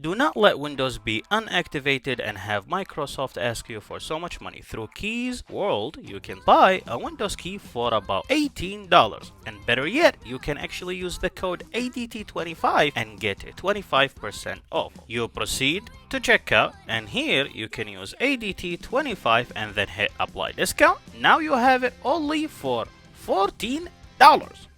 Do not let Windows be unactivated and have Microsoft ask you for so much money. Through Keys World, you can buy a Windows key for about $18. And better yet, you can actually use the code ADT25 and get a 25% off. You proceed to checkout, and here you can use ADT25 and then hit apply discount. Now you have it only for $14.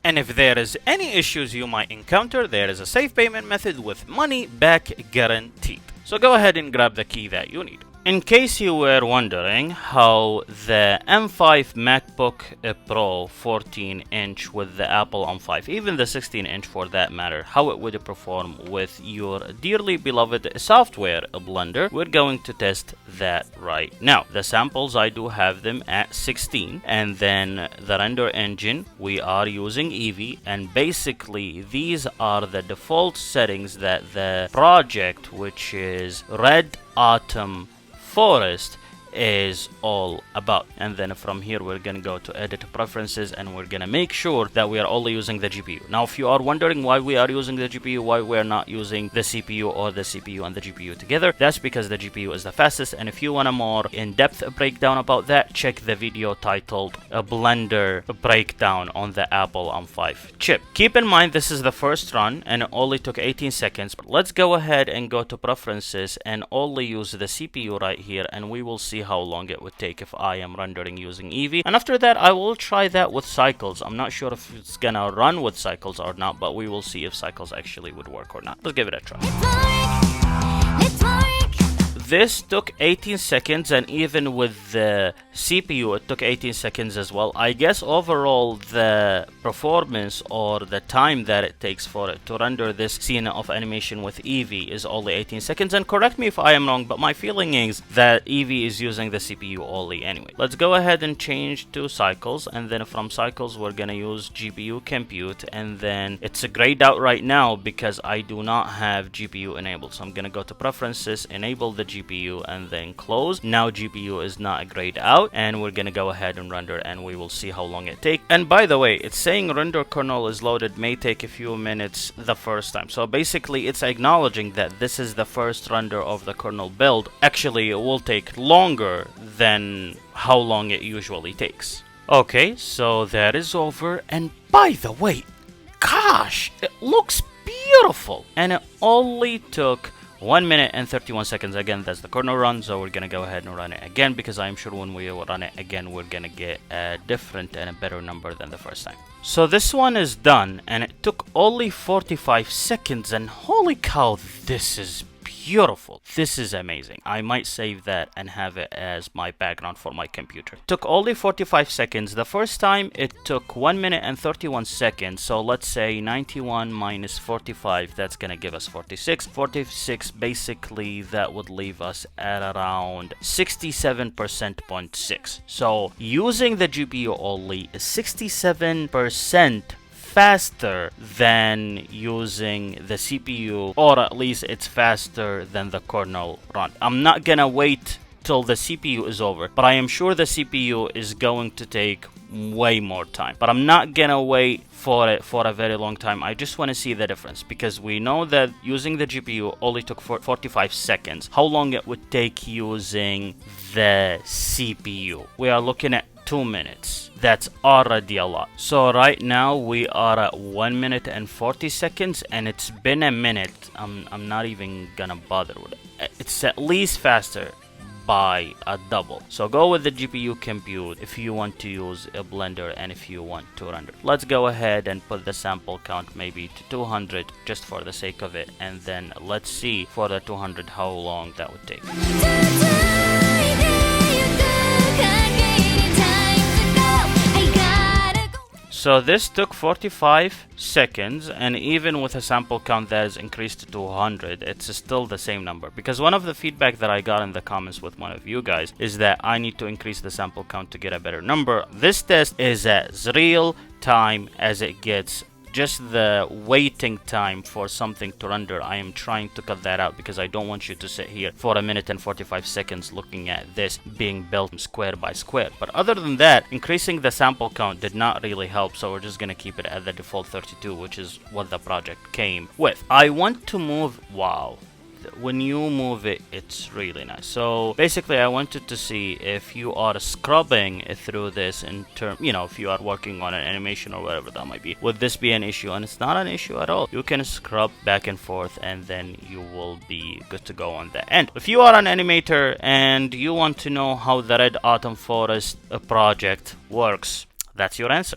And if there is any issues you might encounter, there is a safe payment method with money back guaranteed. So go ahead and grab the key that you need. In case you were wondering how the M5 MacBook Pro 14-inch with the Apple M5, even the 16-inch for that matter, how it would perform with your dearly beloved software Blender, we're going to test that right now. The samples, I do have them at 16, and then the render engine, we are using Eevee, and basically these are the default settings that the project, which is Red Autumn Forest, is all about. And then from here we're gonna go to edit preferences, and we're gonna make sure that we are only using the GPU. Now if you are wondering why we are using the GPU, why we're not using the CPU or the CPU and the GPU together, that's because the GPU is the fastest. And if you want a more in-depth breakdown about that, check the video titled a Blender breakdown on the Apple M5 chip. Keep in mind this is the first run and it only took 18 seconds. Let's go ahead and go to preferences and only use the CPU right here, and we will see how long it would take if I am rendering using Eevee. And after that I will try that with cycles. I'm not sure if it's gonna run with cycles or not, but we will see if cycles actually would work or not. Let's give it a try. This took 18 seconds, and even with the CPU it took 18 seconds as well. I guess overall the performance or the time that it takes for it to render this scene of animation with Eevee is only 18 seconds. And correct me if I am wrong, but my feeling is that Eevee is using the CPU only anyway. Let's go ahead and change to cycles, and then from cycles we're gonna use GPU compute, and then it's grayed out right now because I do not have GPU enabled. So I'm gonna go to preferences, enable the GPU, and then close. Now GPU is not grayed out, and we're gonna go ahead and render, and we will see how long it takes. And by the way, it's saying render kernel is loaded, may take a few minutes the first time. So basically it's acknowledging that this is the first render of the kernel build. Actually it will take longer than how long it usually takes. Okay, so that is over, and by the way, gosh, it looks beautiful, and it only took 1 minute and 31 seconds. Again, that's the kernel run, so we're gonna go ahead and run it again, because I'm sure when we run it again we're gonna get a different and a better number than the first time. So this one is done, and it took only 45 seconds, and holy cow, this is beautiful. This is amazing. I might save that and have it as my background for my computer. Took only 45 seconds. The first time it took 1 minute and 31 seconds. So let's say 91 minus 45, that's gonna give us 46. 46, basically that would leave us at around 67.6. So using the GPU only is 67% faster than using the CPU, or at least it's faster than the kernel run. I'm not gonna wait till the CPU is over, but I am sure the CPU is going to take way more time. But I'm not gonna wait for it for a very long time. I just want to see the difference, because we know that using the GPU only took 45 seconds. How long it would take using the CPU? We are looking at 2 minutes. That's already a lot. So right now we are at 1 minute and 40 seconds, and it's been a minute. I'm not even gonna bother with it. It's at least faster by a double. So go with the GPU compute if you want to use a Blender and if you want to render. Let's go ahead and put the sample count maybe to 200 just for the sake of it, and then let's see for the 200 how long that would take. So this took 45 seconds, and even with a sample count that is increased to 200, it's still the same number. Because one of the feedback that I got in the comments with one of you guys is that I need to increase the sample count to get a better number. This test is as real time as it gets. Just the waiting time for something to render, I am trying to cut that out, because I don't want you to sit here for 1 minute and 45 seconds looking at this being built square by square. But other than that, increasing the sample count did not really help, so we're just gonna keep it at the default 32, which is what the project came with. I want to move, wow, when you move it, it's really nice. So basically I wanted to see if you are scrubbing through this in term, if you are working on an animation or whatever that might be, would this be an issue? And it's not an issue at all. You can scrub back and forth and then you will be good to go on that end. If you are an animator and you want to know how the Red Autumn Forest project works, that's your answer.